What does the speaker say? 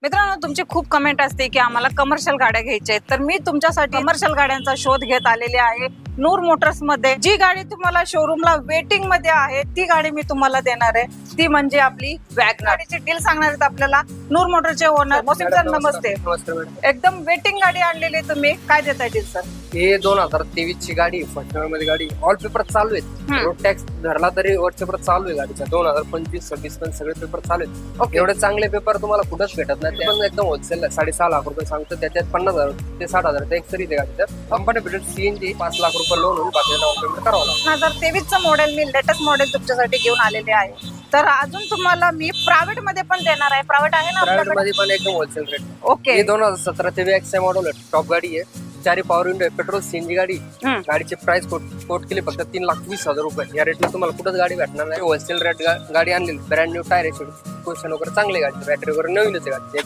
मित्रांनो, तुमची खूप कमेंट असते की आम्हाला कमर्शियल गाड्या घ्यायच्या आहेत, तर मी तुमच्यासाठी कमर्शियल गाड्यांचा शोध घेत आलेले आहे. नूर मोटर्स मध्ये जी गाडी तुम्हाला शोरूमला वेटिंग मध्ये आहे ती गाडी मी तुम्हाला देणार आहे. ती म्हणजे आपली वॅगनर. गाडीची डील सांगणार आहेत आपल्याला नूर मोटरचे ओनर मोसिम सर. नमस्ते. नमस्ते मॅडम. एकदम वेटिंग गाडी आणलेली तुम्ही, काय देताय डील सर? हे 2023 ची गाडी फर्स्ट मध्ये गाडी ऑल पेपर चालू आहेत. रोड टॅक्स धरला तरी वरचे पेपर चालू आहे गाडीचा. 2025, 26 पण सगळे पेपर चालू आहेत. ओके. एवढे चांगले पेपर तुम्हाला कुठंच भेटत नाही. ते पण एकदम होलसेल 6.5 लाख रुपये सांगतो. त्याच्यात 50,000 ते 60,000 एक तरी गाडीचं कंपनी भेटेल. सीएनजी 5 लाख रुपये लोन होईल, बाकी डाऊन पेमेंट करावं लागेल. 2023 चं मॉडेल मी लेटेस्ट मॉडेल तुमच्यासाठी घेऊन आलेले आहे. तर अजून तुम्हाला मी प्रायव्हेट मध्ये पण देणार आहे. प्रायव्हेट आहे ना प्रायव्हेट आपल्याकडे? मध्ये पण एकदम होलसेल रेट. ओके. हे 2017 चे एक्सआय मॉडेल आहे. टॉप गाडी आहे. 4 पॉवर विंडो आहे. पेट्रोल सीएनजी गाडी. गाडीची प्राइस कोट केली फक्त 3,20,000 रुपये. या रेटला तुम्हाला कुठंच गाडी भेटणार नाही. होलसेल रेट गाडी आणलेली. ब्रँड न्यू टायर आहे. क्वेश्चन वगैरे चांगली गाडी. बॅटरी वगैरे नवीनच आहे गाडी.